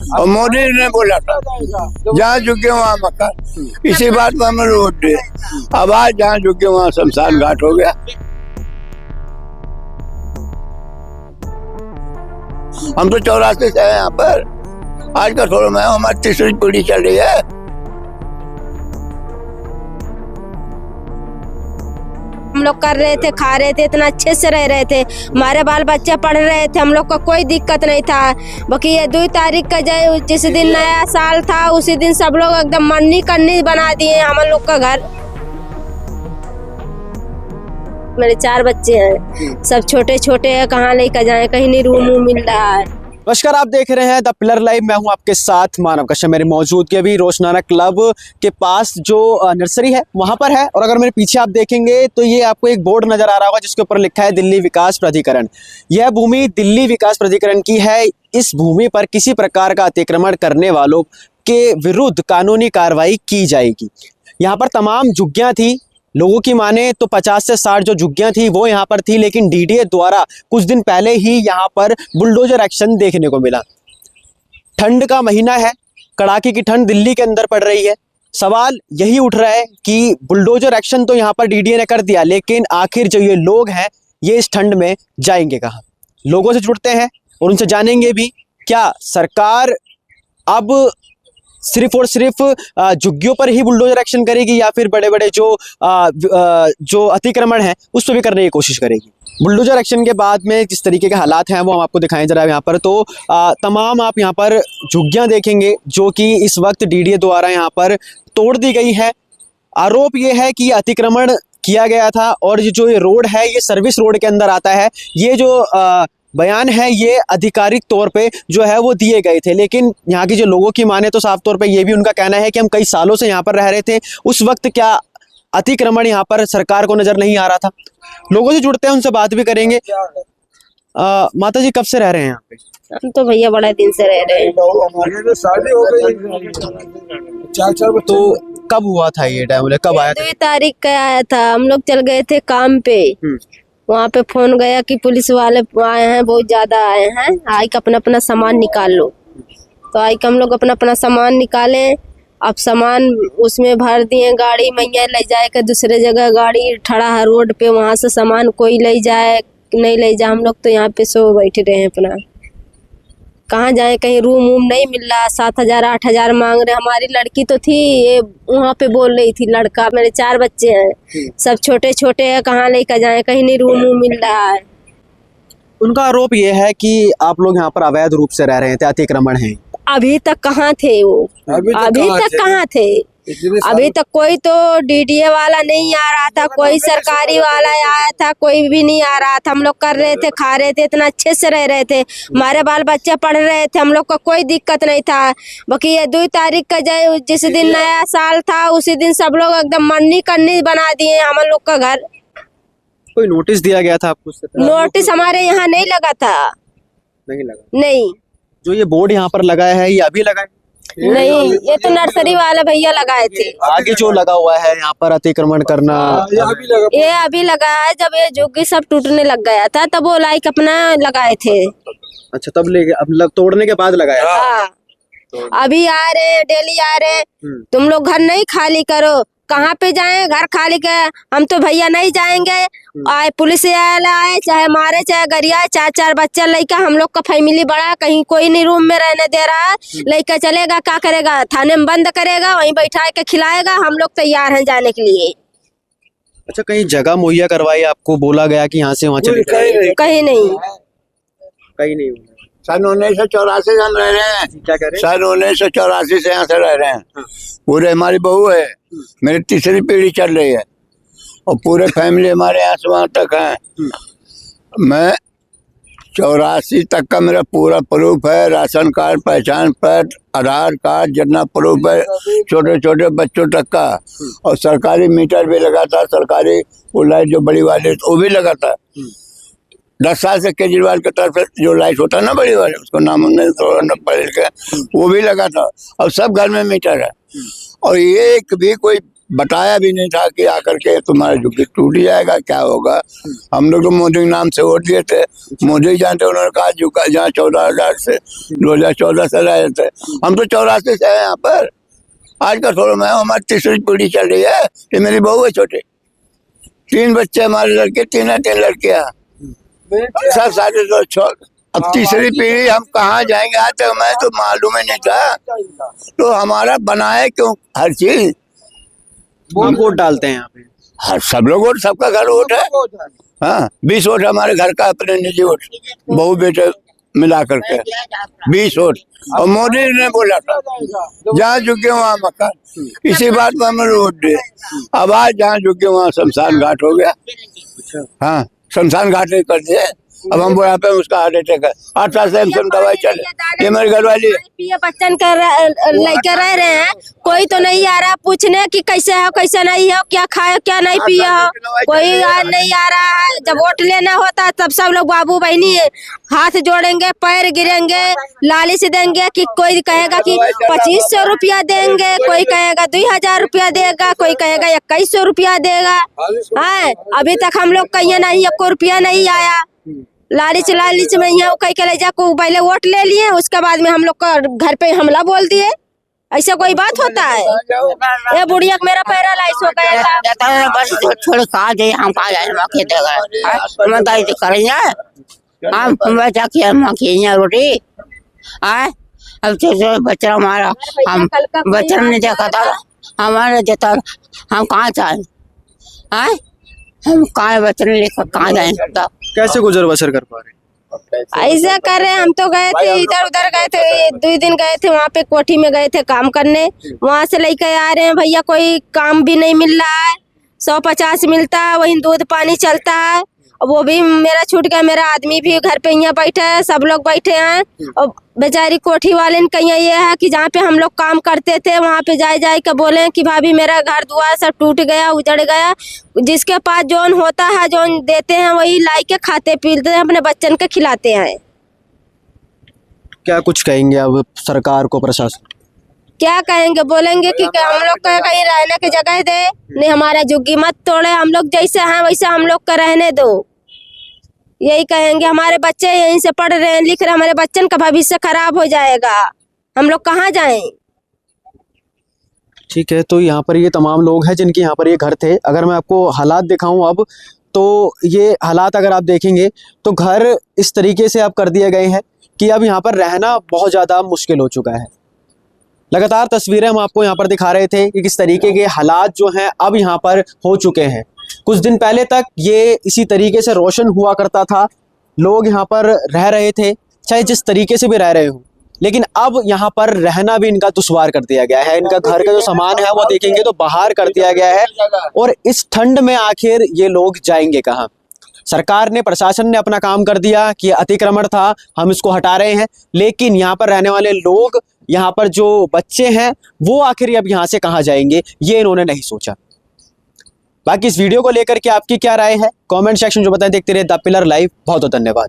और मोदी ने बोला था जहाँ झुके वहाँ मकान, इसी बात पर हमने वोट दिए। अब आज जहाँ झुके वहाँ शमशान घाट हो गया। हम तो 84 से हैं यहाँ पर, आज का थोड़ा मैं हमारी तीसरी पीढ़ी चल रही है। हम लोग कर रहे थे, खा रहे थे, इतना अच्छे से रह रहे थे, हमारे बाल बच्चे पढ़ रहे थे, हम लोग को कोई दिक्कत नहीं था। बाकी ये 2 तारीख का जिस दिन नया साल था उसी दिन सब लोग एकदम मन्नी कन्नी बना दिए हम लोग का घर। मेरे 4 बच्चे हैं, सब छोटे छोटे हैं, कहाँ लेकर जाए, कहीं नहीं रूम मिल रहा है। नमस्कार, आप देख रहे हैं द पिलर लाइव। मैं हूं आपके साथ मानव कश्यप। मेरी मौजूदगी अभी रोशनाना क्लब के पास जो नर्सरी है वहां पर है। और अगर मेरे पीछे आप देखेंगे तो ये आपको एक बोर्ड नजर आ रहा होगा जिसके ऊपर लिखा है दिल्ली विकास प्राधिकरण। यह भूमि दिल्ली विकास प्राधिकरण की है। इस भूमि पर किसी प्रकार का अतिक्रमण करने वालों के विरुद्ध कानूनी कार्रवाई की जाएगी। यहाँ पर तमाम झुग्गियां थी, लोगों की माने तो 50 से 60 जो झुग्गियां थी वो यहाँ पर थी, लेकिन डीडीए द्वारा कुछ दिन पहले ही यहाँ पर बुलडोजर एक्शन देखने को मिला। ठंड का महीना है, कड़ाके की ठंड दिल्ली के अंदर पड़ रही है। सवाल यही उठ रहा है कि बुलडोजर एक्शन तो यहाँ पर डीडीए ने कर दिया, लेकिन आखिर जो ये लोग हैं ये इस ठंड में जाएंगे कहाँ? लोगों से जुड़ते हैं और उनसे जानेंगे भी क्या सरकार अब सिर्फ और सिर्फ झुग्गियों पर ही बुलडोजर एक्शन करेगी या फिर बड़े बड़े जो अतिक्रमण है उस पर भी करने की कोशिश करेगी। बुलडोजर एक्शन के बाद में जिस तरीके के हालात हैं वो हम आपको दिखाएं जरा यहाँ पर। तो तमाम आप यहाँ पर झुग्गियां देखेंगे जो कि इस वक्त डीडीए द्वारा यहाँ पर तोड़ दी गई है। आरोप ये है कि अतिक्रमण किया गया था और जो ये रोड है ये सर्विस रोड के अंदर आता है। ये जो बयान है ये आधिकारिक तौर पे जो है वो दिए गए थे, लेकिन यहाँ की जो लोगों की माने तो साफ तौर पे ये भी उनका कहना है कि हम कई सालों से यहाँ पर रह रहे थे, उस वक्त क्या अतिक्रमण यहाँ पर सरकार को नजर नहीं आ रहा था। लोगों से जुड़ते हैं, उनसे बात भी करेंगे। माता जी कब से रह रहे हैं यहाँ पे? हम तो भैया बड़ा दिन से रह रहे हैं। शादी हो गई 4 तो कब हुआ था ये टाइम, कब आया था? 2 तारीख का आया था। हम लोग चल गए थे काम पे, वहाँ पे फोन गया कि पुलिस वाले आए हैं, बहुत ज्यादा आए हैं, आई का अपना सामान निकाल लो। तो आई का हम लोग अपना सामान निकाले। अब सामान उसमें भर दिए, गाड़ी मैया ले जाए के दूसरे जगह गाड़ी खड़ा है रोड पे, वहाँ से सामान कोई ले जाए नहीं ले जाए, हम लोग तो यहाँ पे सो बैठे रहे हैं अपना। कहाँ जाए, कहीं रूम वूम नहीं मिल रहा। 7,000 8,000 मांग रहे। हमारी लड़की तो थी ये वहाँ पे बोल रही थी, लड़का, मेरे 4 बच्चे हैं, सब छोटे छोटे हैं, कहाँ लेकर जाए, कहीं नहीं रूम वूम मिल रहा है। उनका आरोप ये है कि आप लोग यहाँ पर अवैध रूप से रह रहे थे, अतिक्रमण है। अभी तक कहाँ थे वो? अभी तक कहाँ थे? अभी तक कोई तो डीडीए वाला नहीं आ रहा था, कोई सरकारी वाला आया था, कोई भी नहीं आ रहा था। हम लोग कर रहे थे, खा रहे थे, इतना अच्छे से रह रहे थे, हमारे बाल बच्चे पढ़ रहे थे, हम लोग को कोई दिक्कत नहीं था। बाकी ये 2 तारीख का जिस दिन नया साल था उसी दिन सब लोग एकदम मन्नी कन्नी बना दिए हम लोग का घर। कोई नोटिस दिया गया था आपको? नोटिस हमारे यहाँ नहीं लगा था। नहीं लगा? नहीं। जो ये बोर्ड यहाँ पर लगाया है ये अभी लगा है? नहीं, ये तो नर्सरी वाले भैया लगाए थे। आगे जो लगा हुआ है यहाँ पर अतिक्रमण करना, ये अभी लगा है। जब ये झुग्गी सब टूटने लग गया था तब वो लाइक अपना लगाए थे। अच्छा, तब लेके अब तोड़ने के बाद लगाया? हाँ, अभी आ रहे हैं, डेली आ रहे हैं। तुम लोग घर नहीं खाली करो, कहाँ पे जाएं, घर खाली कर। हम तो भैया नहीं जाएंगे। आए पुलिस वाला आए, चाहे मारे चाहे गरिया, 4 बच्चा लड़का, हम लोग का फैमिली बड़ा, कहीं कोई नहीं रूम में रहने दे रहा है। लड़का चलेगा क्या करेगा? थाने में बंद करेगा, वहीं बैठा के खिलाएगा। हम लोग तैयार हैं जाने के लिए। अच्छा, कहीं जगह मुहैया करवाई आपको? बोला गया कि यहाँ से वहाँ चले? कहीं नहीं। कहीं नहीं। सन 1984 से हम रह रहे हैं। क्या कह रहे हैं? सन 1984 से यहाँ से रह रहे हैं। पूरे हमारी बहू है, मेरी तीसरी पीढ़ी चल रही है और पूरे फैमिली हमारे यहाँ से वहाँ तक है। मैं 84 तक का मेरा पूरा प्रूफ है, राशन कार्ड, पहचान पत्र, आधार कार्ड, जितना प्रूफ है, छोटे छोटे बच्चों तक का। और सरकारी मीटर भी लगा था, सरकारी वो लाइट जो बड़ी वाली वो भी लगा था। 10 साल से केजरीवाल की तरफ से जो लाइट होता है ना बड़ी वाली, उसको नाम हमने पढ़ के वो भी लगा था। और सब घर में मीटर है और एक भी कोई बताया भी नहीं था कि आकर के तुम्हारा झुग्गी टूट जाएगा, क्या होगा। हम लोग तो मोदी के नाम से वोट दिए थे, मोदी जानते, उन्होंने कहा झुग्गा जहाँ 14,000 से 2014 से रहे थे, हम तो 84 से हैं यहाँ पर। आज का थोड़ा मैं हमारी तीसरी पीढ़ी चल रही है, ये मेरी बहू है छोटे, 3 बच्चे हमारे लड़के, 3 लड़कियां, सब शादी तो छोड़। अब तीसरी पीढ़ी हम कहाँ जाएंगे, आज तक मैं तो मालूम ही नहीं था। तो हमारा बनाए क्यों हर चीज, वोट डालते हैं यहाँ पे? हर सब लोग वोट, सबका घर वोट है। हाँ 20 वोट हमारे घर का अपने निजी वोट, बहू बेटे मिला करके 20 वोट। और मोदी ने बोला था जहाँ झुके वहाँ मकान, इसी बात पर हमने वोट दिए। अब आज जहाँ झुके वहाँ शमशान घाट हो गया। हाँ शमशान घाट ने कर दिया। अब हम बुढ़ापे में उसका हार्ट अटैक है, 8 साल से हम दवाई चले। ये मेरी घरवाली पिए बच्चन कर लेकर रह रहे हैं, कोई तो नहीं आ रहा पूछने कि कैसे हो कैसे नहीं हो, क्या खाए क्या नहीं पिए हो, कोई नहीं आ रहा है। जब वोट लेना होता तब सब लोग बाबू बहनी हाथ जोड़ेंगे, पैर गिरेंगे, लालिश देंगे कि कोई कहेगा कि 2500 रुपया देंगे, कोई कहेगा 2000 रुपया देगा, कोई कहेगा 2100 रुपया देगा। है अभी तक हम लोग कहीं नहीं 1 रुपया नहीं आया। लालिच में यहाँ कई के ले जा को पहले वोट ले लिए, उसके बाद में हम लोग का घर पे हमला बोल दिए। ऐसा कोई बात होता है? ये बुढ़िया मेरा पैरालाइज हो गया था। बस छोड़ कहा जाए, हम कहा जाए मक्खी देगा मैं दाई करेंगे हम बचा के मक्खी रोटी आए। अब जो बच्चा हमारा, हम बच्चा ने देखा था हमारे देता, हम कहाँ जाए आए, हम कहाँ बच्चे लेकर कहाँ जाए। कैसे गुजर बसर कर पा रहे? ऐसा कर रहे, हम तो गए थे इधर उधर गए थे, 2 दिन गए थे वहाँ पे कोठी में गए थे काम करने, वहाँ से लेकर आ रहे हैं भैया, कोई काम भी नहीं मिल रहा है। 150 मिलता है, वही दूध पानी चलता है, वो भी मेरा छूट गया। मेरा आदमी भी घर पे यहाँ बैठे है, सब लोग बैठे हैं। और बेचारी कोठी वाले ने कहीं ये है कि जहाँ पे हम लोग काम करते थे वहाँ पे जाए के बोले कि भाभी मेरा घर दुआर सब टूट गया, उजड़ गया। जिसके पास जोन होता है, जोन देते हैं वही लाई के खाते पीते हैं, अपने बच्चन के खिलाते हैं। क्या कुछ कहेंगे अब सरकार को, प्रशासन? क्या कहेंगे, बोलेंगे कि हम लोग को कहीं रहने की जगह दे, नहीं हमारा झुग्गी मत तोड़े, हम लोग जैसे हैं वैसे हम लोग का रहने दो। यही कहेंगे, हमारे बच्चे यहीं से पढ़ रहे हैं, लिख रहे हैं, हमारे बच्चन का भविष्य खराब हो जाएगा, हम लोग कहाँ जाएं? ठीक है, तो यहाँ पर ये तमाम लोग हैं जिनके यहाँ पर ये घर थे। अगर मैं आपको हालात दिखाऊं अब, तो ये हालात अगर आप देखेंगे तो घर इस तरीके से अब कर दिए गए हैं कि अब यहाँ पर रहना बहुत ज़्यादा मुश्किल हो चुका है। लगातार तस्वीरें हम आपको यहाँ पर दिखा रहे थे कि किस तरीके के हालात जो हैं अब यहाँ पर हो चुके हैं। कुछ दिन पहले तक ये इसी तरीके से रोशन हुआ करता था, लोग यहाँ पर रह रहे थे, चाहे जिस तरीके से भी रह रहे हो, लेकिन अब यहाँ पर रहना भी इनका दुश्वार कर दिया गया है। इनका घर का जो सामान है वो देखेंगे तो बाहर कर दिया गया है, और इस ठंड में आखिर ये लोग जाएंगे कहाँ? सरकार ने, प्रशासन ने अपना काम कर दिया कि अतिक्रमण था, हम इसको हटा रहे हैं, लेकिन यहाँ पर रहने वाले लोग, यहाँ पर जो बच्चे हैं वो आखिर अब यहाँ से कहाँ जाएंगे, ये इन्होंने नहीं सोचा। बाकी इस वीडियो को लेकर के आपकी क्या राय है, कमेंट सेक्शन जो बताएं। देखते रहे द पिलर लाइव। बहुत बहुत धन्यवाद।